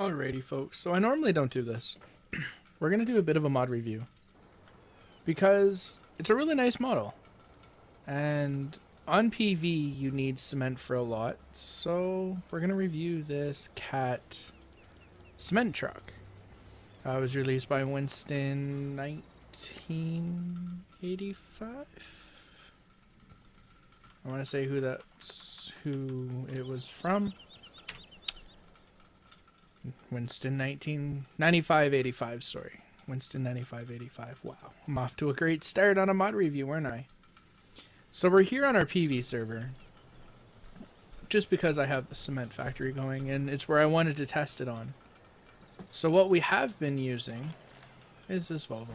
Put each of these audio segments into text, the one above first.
Alrighty folks, so I normally don't do this. We're going to do a bit of a mod review. Because it's a really nice model. And on PV you need cement for a lot. So we're going to review this cat cement truck. It was released by Winston9587. I want to say who it was from. Winston9587, sorry. Winston9587. Wow. I'm off to a great start on a mod review, weren't I? So we're here on our PV server. Just because I have the cement factory going, and it's where I wanted to test it on. So what we have been using is this Volvo.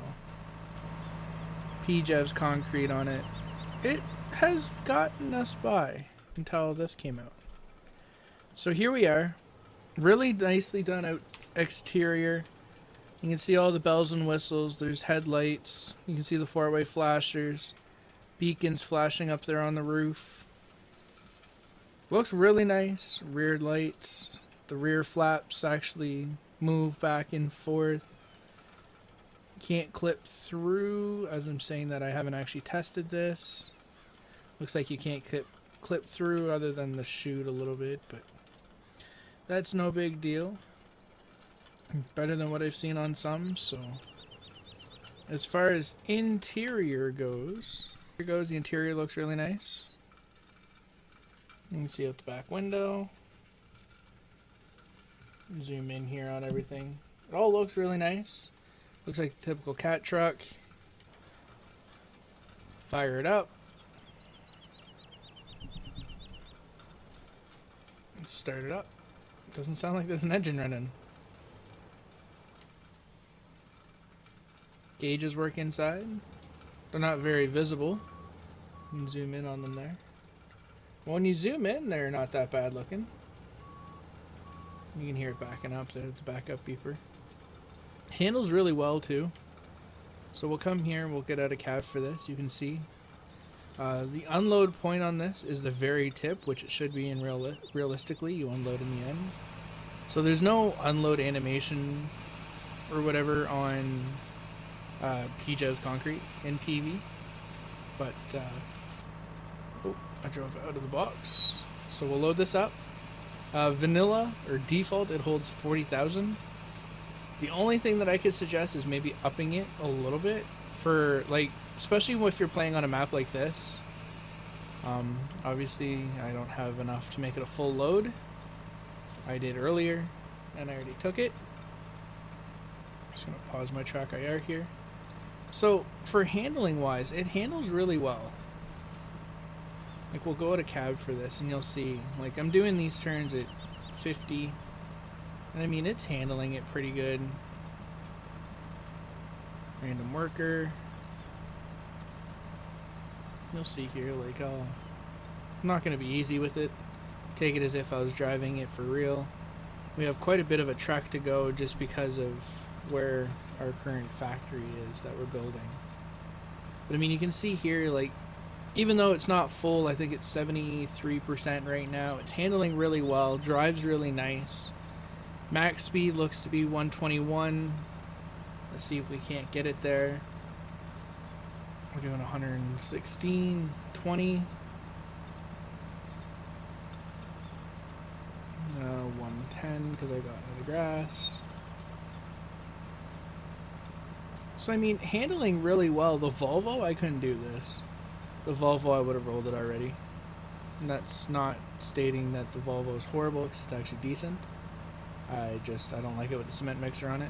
PJev's concrete on it. It has gotten us by until this came out. So here we are. Really nicely done out exterior. You can see all the bells and whistles. There's headlights. You can see the four-way flashers. Beacons flashing up there on the roof. Looks really nice. Rear lights. The rear flaps actually move back and forth. Can't clip through. As I'm saying that, I haven't actually tested this. Looks like you can't clip through other than the chute a little bit, but that's no big deal. Better than what I've seen on some. So as far as interior goes, the interior looks really nice. You can see out the back window. Zoom in here on everything. It all looks really nice. Looks like a typical cat truck. Fire it up. Start it up. Doesn't sound like there's an engine running. Gauges work inside. They're not very visible. You can zoom in on them there. When you zoom in, they're not that bad looking. You can hear it backing up there, the backup beeper. Handles really well too. So we'll come here and we'll get out a cab for this. You can see the unload point on this is the very tip, which it should be in realistically. You unload in the end. So there's no unload animation or whatever on PJev's concrete in PV. But oh, I drove out of the box. So we'll load this up. Vanilla or default, it holds 40,000. The only thing that I could suggest is maybe upping it a little bit for, like, especially if you're playing on a map like this. Obviously I don't have enough to make it a full load. I did earlier and I already took it. I'm just gonna pause my track IR here. So for handling wise, it handles really well. Like, we'll go at a cab for this and you'll see, like, I'm doing these turns at 50, and I mean, it's handling it pretty good. Random worker. You'll see here, like, I'm not going to be easy with it. Take it as if I was driving it for real. We have quite a bit of a trek to go just because of where our current factory is that we're building. But I mean, you can see here, like, even though it's not full, I think it's 73% right now. It's handling really well, drives really nice. Max speed looks to be 121. Let's see if we can't get it there. We're doing 116, 20. 110 because I got into the grass. So I mean, handling really well. The Volvo, I couldn't do this. The Volvo, I would have rolled it already. And that's not stating that the Volvo is horrible, because it's actually decent. I don't like it with the cement mixer on it.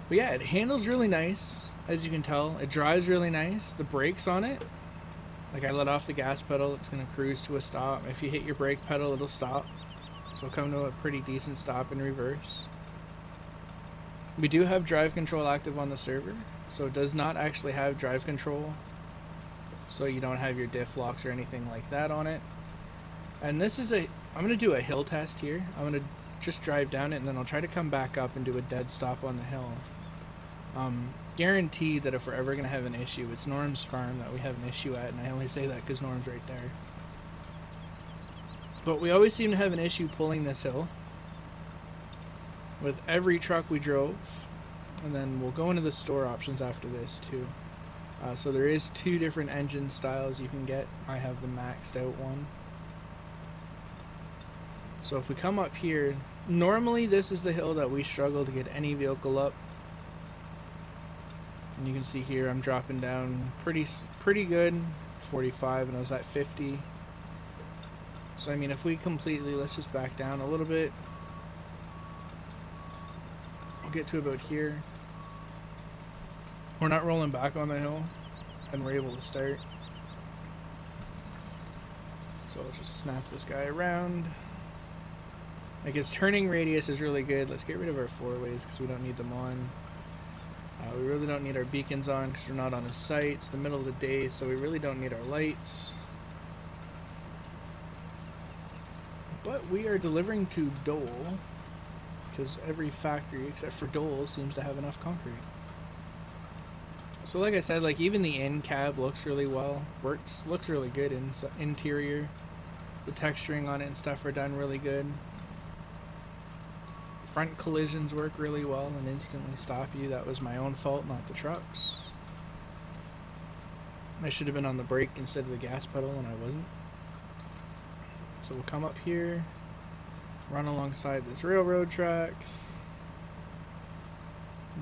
But yeah, it handles really nice, as you can tell. It drives really nice. The brakes on it, like, I let off the gas pedal, it's going to cruise to a stop. If you hit your brake pedal, it'll stop. So it'll come to a pretty decent stop in reverse. We do have drive control active on the server, so it does not actually have drive control. So you don't have your diff locks or anything like that on it. And this is I'm going to do a hill test here. I'm going to just drive down it, and then I'll try to come back up and do a dead stop on the hill. Guaranteed that if we're ever going to have an issue, it's Norm's farm that we have an issue at, and I only say that because Norm's right there. But we always seem to have an issue pulling this hill. with every truck we drove. And then we'll go into the store options after this too. So there is 2 different engine styles you can get. I have the maxed out one. So if we come up here, normally this is the hill that we struggle to get any vehicle up. And you can see here I'm dropping down pretty good, 45, and I was at 50. So I mean, if we completely, let's just back down a little bit. We'll get to about here. We're not rolling back on the hill, and we're able to start. So I'll just snap this guy around. Like, his turning radius is really good. Let's get rid of our 4-ways because we don't need them on. We really don't need our beacons on because we're not on a site. It's the middle of the day, so we really don't need our lights. But we are delivering to Dole because every factory except for Dole seems to have enough concrete. So like I said, like, even the in cab looks really well. Looks really good in interior. The texturing on it and stuff are done really good. Front collisions work really well and instantly stop you. That was my own fault, not the truck's. I should have been on the brake instead of the gas pedal, and I wasn't. So we'll come up here, run alongside this railroad track.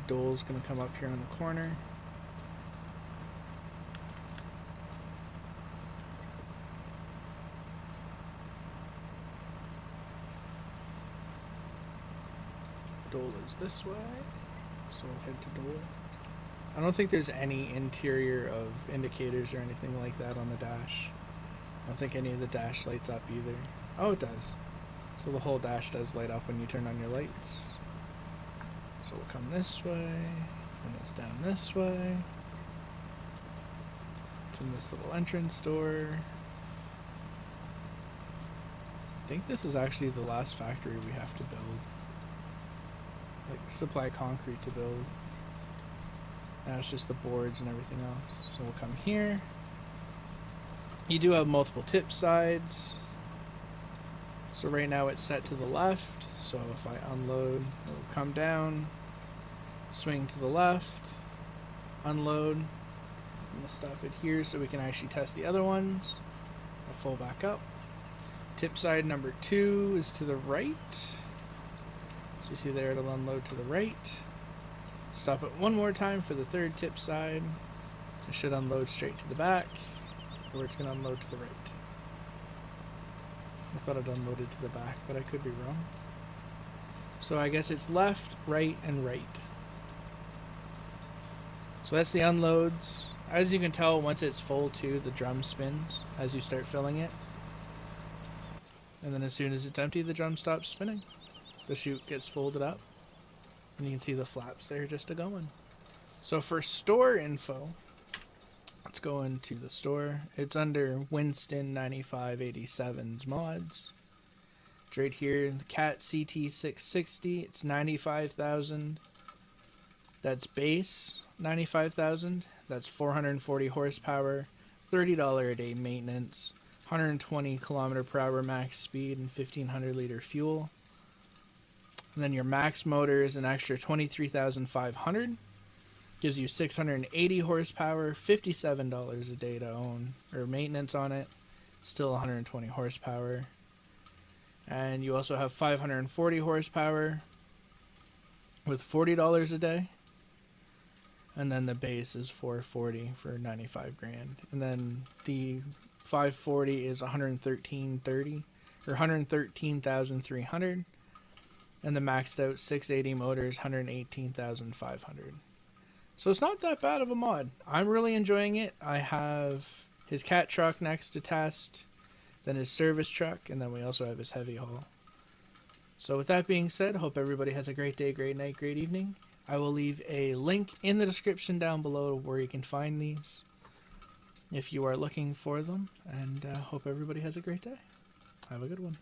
Dole's gonna come up here on the corner. Dole is this way, so we'll head to Dole. I don't think there's any interior of indicators or anything like that on the dash. I don't think any of the dash lights up either. Oh, it does. So the whole dash does light up when you turn on your lights. So we'll come this way, and it's down this way. It's in this little entrance door. I think this is actually the last factory we have to build. Like, supply concrete to build. Now it's just the boards and everything else. So we'll come here. You do have multiple tip sides. So right now it's set to the left. So if I unload, it will come down, swing to the left, unload. I'm going to stop it here so we can actually test the other ones. I'll full back up. Tip side number 2 is to the right. So you see there, it'll unload to the right. Stop it one more time for the 3rd tip side. It should unload straight to the back, or it's going to unload to the right. I thought it unloaded to the back, but I could be wrong. So I guess it's left, right, and right. So that's the unloads. As you can tell, once it's full too, the drum spins as you start filling it. And then as soon as it's empty, the drum stops spinning. The chute gets folded up, and you can see the flaps there just a-going. So for store info, let's go into the store. It's under Winston9587's mods. It's right here, the Cat CT660. It's 95,000. That's base 95,000. That's 440 horsepower, $30 a day maintenance, 120 kilometer per hour max speed, and 1,500 liter fuel. And then your max motor is an extra 23,500. Gives you 680 horsepower, $57 a day to own, or maintenance on it. Still 120 horsepower. And you also have 540 horsepower with $40 a day. And then the base is 440 for 95 grand. And then the 540 is 113.30 or 113,300. And the maxed out 680 motor is 118,500. So it's not that bad of a mod. I'm really enjoying it. I have his cat truck next to test, then his service truck, and then we also have his heavy haul. So with that being said, I hope everybody has a great day, great night, great evening. I will leave a link in the description down below where you can find these if you are looking for them, and hope everybody has a great day. Have a good one.